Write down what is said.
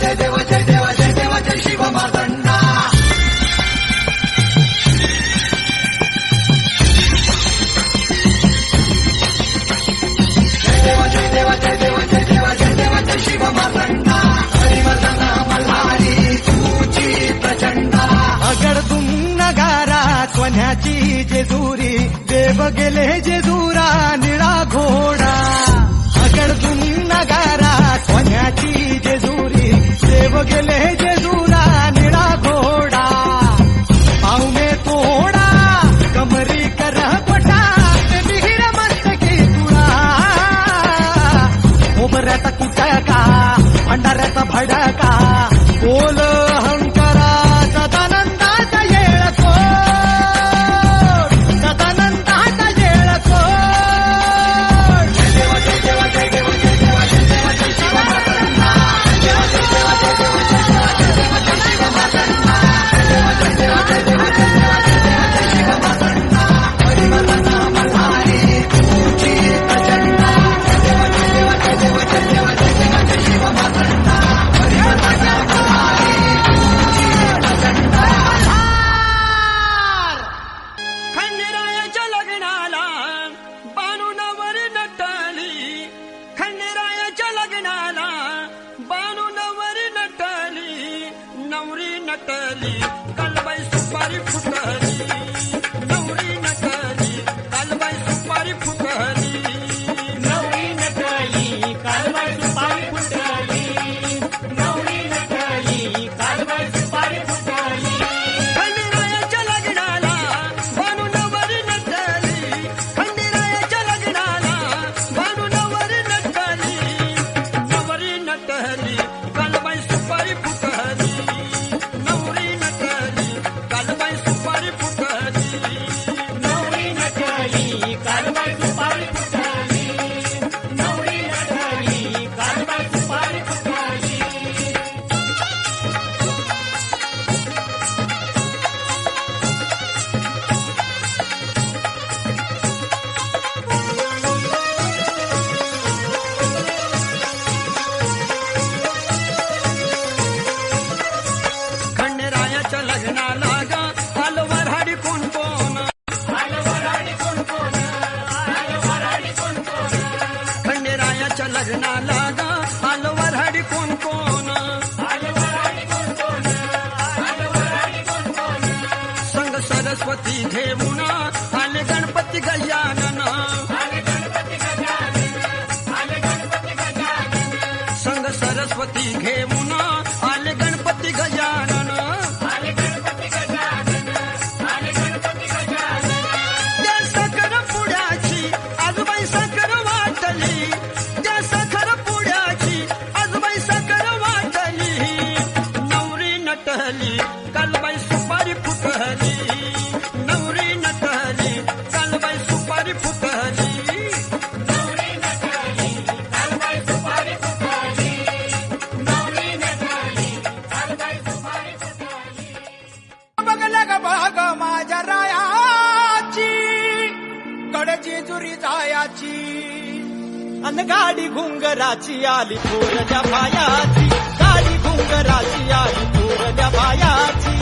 जय देव जय देव जय देव जय शिव मार्तंडा. जय देव जय देव जय देव जय देव जय देव जय शिव मार्तंडा. हरिवर्धन मल्हारी तुझी प्रचंडा. अगडदुम नगारा सोन्याची जेजुरी देव गेले जेजुरा निळा घोडा. अगडदुम नगारा सोन्याची जेजुरी देव गेले जेजुरा निळा घोडा. पावमे तोडा कमरी कर पटा मिहिर मस्तकी तुळा. ओबऱ्याचा कुटका भंडाऱ्याचा भडका बोल अहंकारा सदानंदाचा येळको. सदानंदाचा येळको. जय देव जय देव जय देव जय देव जय देव जय शिव मार्तंडा. जय देव जय देव जय देव जय देव जय शिव मार्तंडा. जय देव जय देव जय देव जय देव जय शिव मार्तंडा. हरिवर्धन मल्हारी तुझी प्रचंडा. जय देव जय देव जय देव जय देव जय देव जय शिव मार्तंडा. हरिवर्धन मल्हारी तुझी प्रचंडा. खंडेरायाच्या लग्नाला बाणूनवर नटली. खंडेरायाच्या लग्नाला बाणूनवर नटली. नवरी नटली कालबाई सुपारी फुटली. नवरी नटली कालबाई सुपारी फुटली. नवरी नटली कालबाई सुपारी फुटली. नवरी नटली कालबाई सुपारी फुटली. खंडेरायाच्या लग्नाला बाणूनवर नटली. खंडेरायाच्या लग्नाला बाणूनवर नटली. नवरी नटली कालबाई सुपारी फुटली. नवरी नटली कालबाई सुपारी फुटली. नवरी नटली कालबाई सुपारी फुटली. नवरी नटली कालबाई सुपारी फुटली. खंडेरायाच्या लग्नाला ग आलं वऱ्हाडी कोण कोण. आलं वऱ्हाडी कोण कोण. आलं वऱ्हाडी कोण कोण. खंडेरायाच्या लग्नाला ग आलं वऱ्हाडी कोण कोण. आलं वऱ्हाडी कोण कोण. आलं वऱ्हाडी कोण कोण. संग सरस्वती घेऊन आले गणपती गजानन. आले गणपती गजानन. आले गणपती गजानन. संग सरस्वती घेऊन आले गणपती गजानन. आले गणपती गजानन. आले गणपती गजानन. त्या साखर पुड्याची आजबाई साखर वाटली. त्या साखर पुड्याची आजबाई साखर वाटली. नवरी नटली कालबाई सुपारी फुटली. नवरी नटली कालबाई सुपारी फुटली. नवरी नटली कालबाई सुपारी फुटली. नवरी नटली कालबाई सुपारी फुटली. बघलं ग बघ माझ्या रायाची कडची जुरी जायाची. अन गाडी घुंगराची आली थोरल्या बायाची. गाडी घुंगराची आली थोरल्या बायाची.